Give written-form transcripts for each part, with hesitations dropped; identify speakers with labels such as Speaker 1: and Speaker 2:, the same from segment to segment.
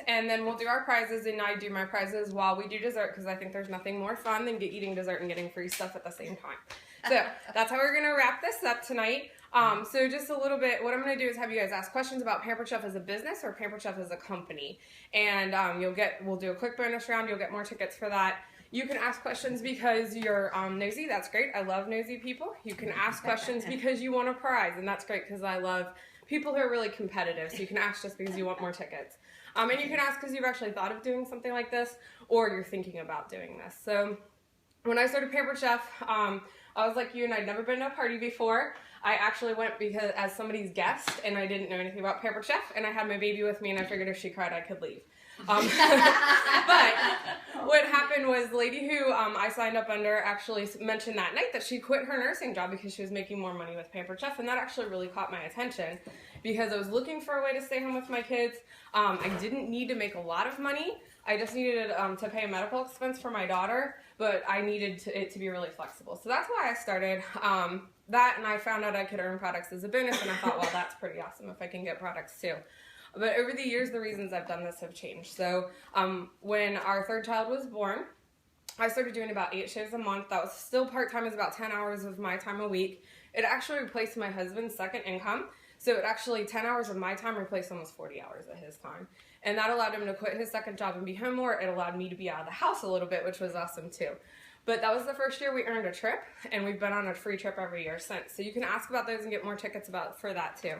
Speaker 1: and then we'll do our prizes, and I do my prizes while we do dessert, because I think there's nothing more fun than eating dessert and getting free stuff at the same time. So that's how we're going to wrap this up tonight. So just a little bit, what I'm going to do is have you guys ask questions about Pampered Chef as a business or Pampered Chef as a company. And we'll do a quick bonus round. You'll get more tickets for that. You can ask questions because you're nosy. That's great. I love nosy people. You can ask questions because you want a prize, and that's great because I love people who are really competitive. So you can ask just because you want more tickets. And you can ask because you've actually thought of doing something like this, or you're thinking about doing this. So when I started Pampered Chef, I was like you, and I'd never been to a party before. I actually went because as somebody's guest, and I didn't know anything about Pampered Chef, and I had my baby with me, and I figured if she cried, I could leave. But what happened was the lady who I signed up under actually mentioned that night that she quit her nursing job because she was making more money with Pampered Chef, and that actually really caught my attention because I was looking for a way to stay home with my kids. I didn't need to make a lot of money. I just needed to pay a medical expense for my daughter, but I needed it to be really flexible. So that's why I started that, and I found out I could earn products as a bonus, and I thought, well, that's pretty awesome if I can get products too. But over the years, the reasons I've done this have changed. So when our third child was born, I started doing about 8 shows a month. That was still part-time. It was about 10 hours of my time a week. It actually replaced my husband's second income. So it actually, 10 hours of my time replaced almost 40 hours of his time. And that allowed him to quit his second job and be home more. It allowed me to be out of the house a little bit, which was awesome too. But that was the first year we earned a trip, and we've been on a free trip every year since. So you can ask about those and get more tickets for that too.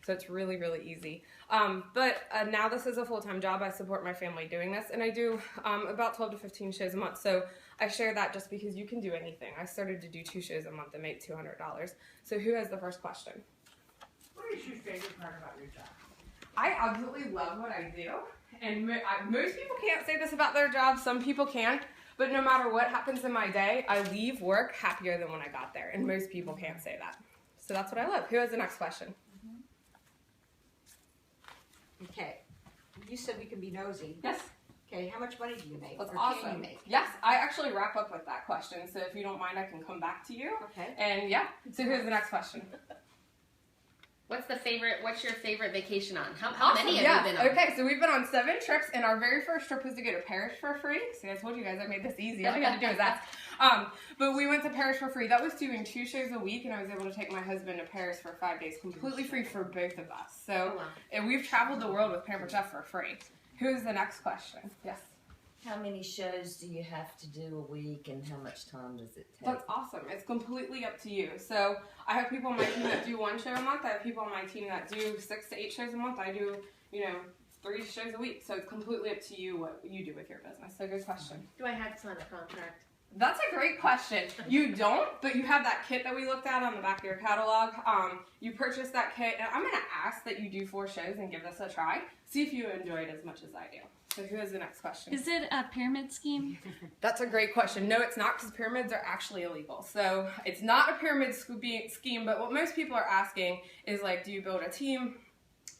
Speaker 1: So it's really, really easy. But now this is a full-time job. I support my family doing this, and I do about 12 to 15 shows a month. So I share that just because you can do anything. I started to do 2 shows a month and make $200. So who has the first question?
Speaker 2: What is your favorite part about your job?
Speaker 1: I absolutely love what I do. And most people can't say this about their job. Some people can. But no matter what happens in my day, I leave work happier than when I got there. And most people can't say that. So that's what I love. Who has the next question?
Speaker 3: Okay. You said we can be nosy.
Speaker 1: Yes.
Speaker 3: Okay, how much money do you make?
Speaker 1: That's
Speaker 3: or
Speaker 1: awesome.
Speaker 3: Can you make?
Speaker 1: Yes, I actually wrap up with that question. So if you don't mind, I can come back to you.
Speaker 3: Okay.
Speaker 1: And yeah, so who's the next question?
Speaker 4: What's your favorite vacation on? How
Speaker 1: Awesome,
Speaker 4: many have you been on?
Speaker 1: Okay, so we've been on 7 trips, and our very first trip was to go to Paris for free. See, I told you guys I made this easy. All you had to do is ask. But we went to Paris for free. That was doing 2 shows a week, and I was able to take my husband to Paris for 5 days, completely free for both of us. So,
Speaker 4: wow.
Speaker 1: And we've traveled the world with Pampered Chef for free. Who's the next question? Yes.
Speaker 5: How many shows do you have to do a week, and how much time does it take?
Speaker 1: That's awesome. It's completely up to you. So I have people on my team that do 1 show a month. I have people on my team that do 6 to 8 shows a month. I do, 3 shows a week. So it's completely up to you what you do with your business. So good question.
Speaker 4: Do I have to sign a contract?
Speaker 1: That's a great question. You don't, but you have that kit that we looked at on the back of your catalog. You purchase that kit, and I'm going to ask that you do 4 shows and give this a try. See if you enjoy it as much as I do. So who has the next question?
Speaker 6: Is it a pyramid scheme?
Speaker 1: That's a great question. No, it's not, because pyramids are actually illegal. So it's not a pyramid scheme, but what most people are asking is, like, do you build a team?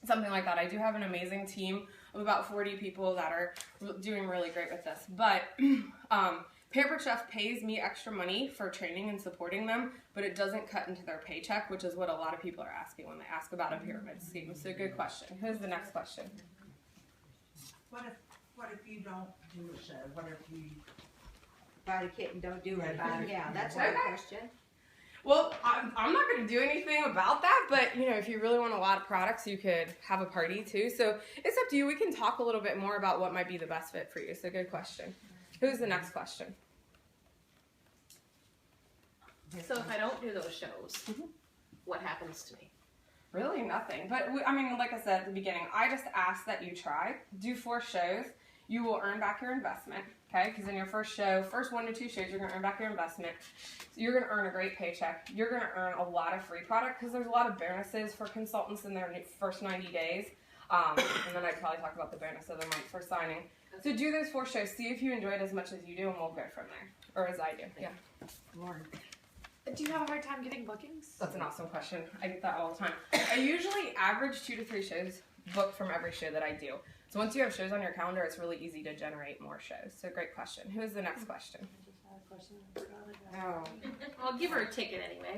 Speaker 1: Something like that. I do have an amazing team of about 40 people that are doing really great with this. But Pampered Chef pays me extra money for training and supporting them, but it doesn't cut into their paycheck, which is what a lot of people are asking when they ask about a pyramid scheme. So good question. Who's the next question?
Speaker 2: What if you don't do a show? What if you
Speaker 3: Buy the kit and don't do it. Yeah, that's
Speaker 1: Okay.
Speaker 3: my question.
Speaker 1: Well, I'm not going to do anything about that, but, if you really want a lot of products, you could have a party too. So it's up to you. We can talk a little bit more about what might be the best fit for you. So good question. Who's the next question?
Speaker 4: So if I don't do those shows, what happens to me?
Speaker 1: Really nothing. But, like I said at the beginning, I just ask that you try. Do 4 shows. You will earn back your investment, okay? Because in your first 1 to 2 shows, you're going to earn back your investment. So you're going to earn a great paycheck. You're going to earn a lot of free product because there's a lot of bonuses for consultants in their first 90 days. And then I'd probably talk about the bonus of the month for signing. So do those 4 shows. See if you enjoy it as much as you do, and we'll go from there. Or as I do. Yeah.
Speaker 3: Lauren.
Speaker 7: Do you have a hard time getting bookings?
Speaker 1: That's an awesome question. I get that all the time. I usually average 2 to 3 shows booked from every show that I do. So once you have shows on your calendar, it's really easy to generate more shows. So great question. Who is the next question?
Speaker 3: Oh.
Speaker 4: I'll give her a ticket anyway.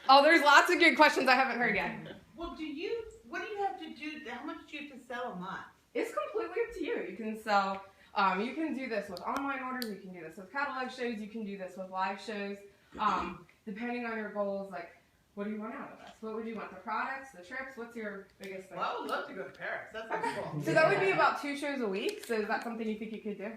Speaker 1: Oh, there's lots of good questions I haven't heard yet.
Speaker 2: Well, what do you have to do? How much do you have to sell a month?
Speaker 1: It's completely up to you. You can sell, you can do this with online orders, you can do this with catalog shows, you can do this with live shows. Depending on your goals, like, what do you want out of this? What would you want? The products, the trips? What's your biggest thing?
Speaker 2: Well, I would love to go to Paris. That sounds cool.
Speaker 1: So that would be about 2 shows a week. So is that something you think you could do?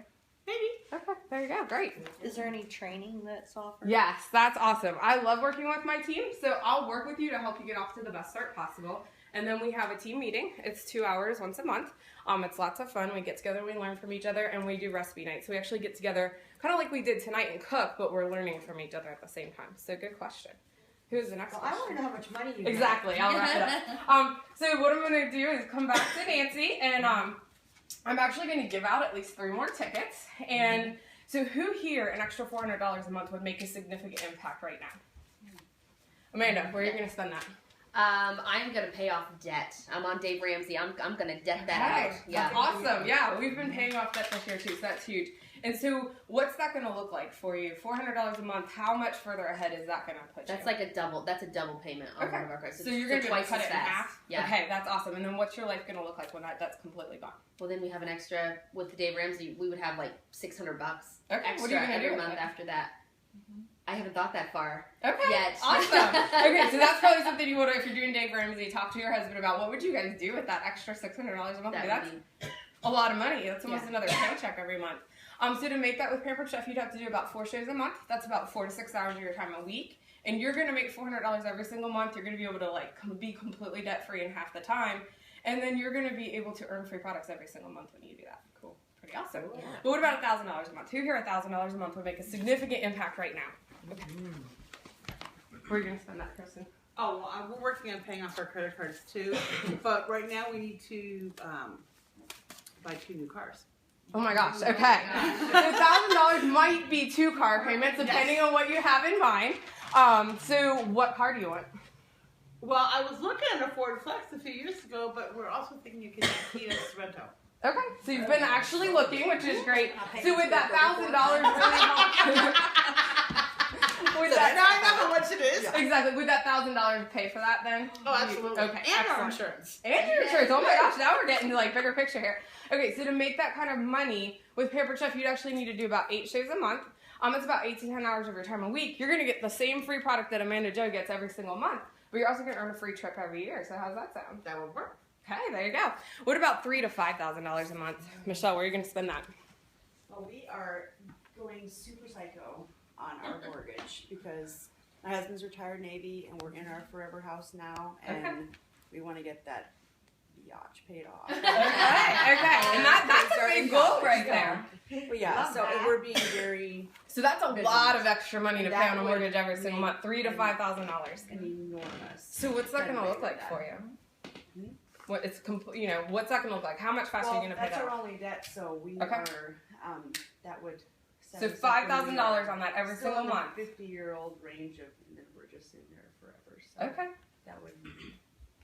Speaker 2: Maybe.
Speaker 1: Okay, there you go. Great.
Speaker 3: Is there any training that's offered?
Speaker 1: Yes, that's awesome. I love working with my team, so I'll work with you to help you get off to the best start possible. And then we have a team meeting. It's 2 hours once a month. It's lots of fun. We get together, we learn from each other, and we do recipe nights. So we actually get together kind of like we did tonight and cook, but we're learning from each other at the same time. So good question. Who's the next
Speaker 3: Well, I
Speaker 1: question?
Speaker 3: want to know how much money you
Speaker 1: Exactly. I'll wrap it up. So what I'm going to do is come back to Nancy, and I'm actually going to give out at least 3 more tickets. And so who here, an extra $400 a month would make a significant impact right now? Amanda, where are you going to spend that?
Speaker 4: I'm gonna pay off debt. I'm on Dave Ramsey. I'm gonna debt that out. Yeah.
Speaker 1: That's awesome. Yeah, we've been paying off debt this year too, so that's huge. And so what's that going to look like for you? $400 a month, how much further ahead is that going to put you?
Speaker 4: That's like a double. That's a double payment on one of our cards.
Speaker 1: So you're going to
Speaker 4: twice
Speaker 1: cut
Speaker 4: as
Speaker 1: it in
Speaker 4: fast.
Speaker 1: half?
Speaker 4: Yeah.
Speaker 1: Okay, that's awesome. And then what's your life going to look like when that's completely gone?
Speaker 4: Well, then we have an extra with the Dave Ramsey. We would have like $600
Speaker 1: Okay,
Speaker 4: extra
Speaker 1: what are you going to
Speaker 4: every
Speaker 1: do with
Speaker 4: month
Speaker 1: it?
Speaker 4: after that. I haven't thought that far.
Speaker 1: Okay,
Speaker 4: Yet.
Speaker 1: awesome. Okay, so that's probably something you would, if you're doing Dave Ramsey, talk to your husband about. What would you guys do with that extra $600 a month?
Speaker 4: That
Speaker 1: That's
Speaker 4: would be
Speaker 1: a lot of money. That's almost
Speaker 4: Yeah.
Speaker 1: another paycheck every month. So to make that with Pampered Chef, you'd have to do about 4 shows a month. That's about 4 to 6 hours of your time a week. And you're going to make $400 every single month. You're going to be able to like be completely debt-free in half the time. And then you're going to be able to earn free products every single month when you do that. Cool. Pretty awesome.
Speaker 4: Yeah.
Speaker 1: But what about $1,000 a month? Who here $1,000 a month would make a significant impact right now? Okay. Where are you going to spend that, Kristen?
Speaker 2: Oh, well, we're working on paying off our credit cards too. But right now we need to buy 2 new cars.
Speaker 1: Oh my gosh, okay. $1,000 might be 2 car payments depending on what you have in mind. So what car do you want?
Speaker 2: Well, I was looking at a Ford Flex a few years ago, but we're also thinking you could get a Kia Sorento.
Speaker 1: Okay, so you've been actually looking, which is great. So would that $1,000 really help? Would that,
Speaker 2: Now I know how much it is.
Speaker 1: exactly. Would that $1,000 pay for that then?
Speaker 2: Oh, absolutely.
Speaker 1: Okay,
Speaker 2: And our
Speaker 1: excellent.
Speaker 2: insurance.
Speaker 1: And your insurance. Oh my gosh, now we're getting to like bigger picture here. Okay, so to make that kind of money with Pampered Chef, you'd actually need to do about 8 shows a month. It's about 8 to 10 hours of your time a week. You're going to get the same free product that Amanda Joe gets every single month, but you're also going to earn a free trip every year. So how's that sound?
Speaker 2: That would work.
Speaker 1: Okay, there you go. What about $3,000 to $5,000 a month? Michelle, where are you going to spend that?
Speaker 8: Well, we are going super psycho on our mortgage because my husband's retired Navy and we're in our forever house now, and we want to get that yacht paid off.
Speaker 1: Okay. And that's a big goal right there.
Speaker 8: But yeah,
Speaker 3: Love
Speaker 8: so
Speaker 3: that.
Speaker 8: we're being very
Speaker 1: So that's a lot of extra money to pay
Speaker 8: That
Speaker 1: on a
Speaker 8: would
Speaker 1: mortgage every single
Speaker 8: make-
Speaker 1: month, $3,000 to $5,000.
Speaker 8: enormous.
Speaker 1: So what's that going to look like for you? What it's what's that going to look like? How much faster are you going to pay
Speaker 8: that's
Speaker 1: that?
Speaker 8: our only debt, so we
Speaker 1: Okay.
Speaker 8: are that would. set
Speaker 1: So
Speaker 8: us up
Speaker 1: $5,000
Speaker 8: in the-
Speaker 1: on that every
Speaker 8: still
Speaker 1: single
Speaker 8: in the
Speaker 1: month.
Speaker 8: 50-year-old range of, and then we're just in there forever. So
Speaker 1: Okay,
Speaker 8: that would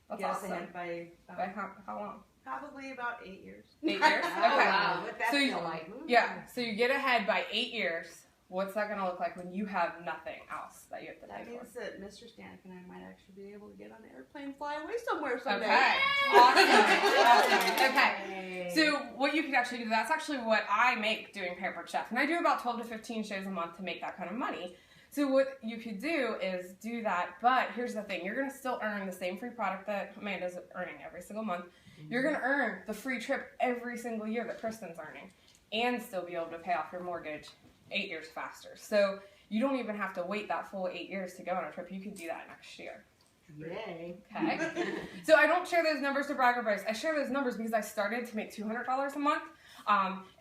Speaker 1: that's
Speaker 8: get us
Speaker 1: awesome.
Speaker 8: ahead by
Speaker 1: By how long?
Speaker 8: probably about 8 years.
Speaker 1: 8 years?
Speaker 3: Oh,
Speaker 1: Okay.
Speaker 3: wow. What that
Speaker 1: So you-
Speaker 3: feel like?
Speaker 1: Yeah, so you get ahead by 8 years. What's that going to look like when you have nothing else that you have to pay
Speaker 8: That
Speaker 1: for?
Speaker 8: means that Mr. Stanek and I might actually be able to get on an airplane, fly away somewhere someday.
Speaker 1: Okay. Awesome. Okay. So what you could actually do, that's actually what I make doing Pampered Chef. And I do about 12 to 15 shows a month to make that kind of money. So what you could do is do that, but here's the thing. You're going to still earn the same free product that Amanda's earning every single month. You're going to earn the free trip every single year that Kristen's earning and still be able to pay off your mortgage 8 years faster. So you don't even have to wait that full 8 years to go on a trip. You could do that next year.
Speaker 3: Yay.
Speaker 1: Okay. So I don't share those numbers to brag or boast. I share those numbers because I started to make $200 a month.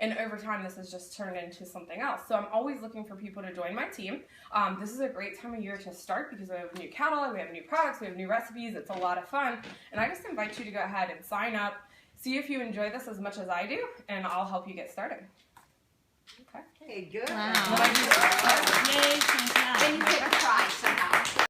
Speaker 1: And over time, this has just turned into something else. So I'm always looking for people to join my team. This is a great time of year to start because we have a new catalog, we have new products, we have new recipes. It's a lot of fun. And I just invite you to go ahead and sign up, see if you enjoy this as much as I do, and I'll help you get started. Okay.
Speaker 3: Hey, good.
Speaker 6: Wow.
Speaker 1: Well, I do-
Speaker 6: Yay, Chantelle.
Speaker 3: Then you get a prize somehow.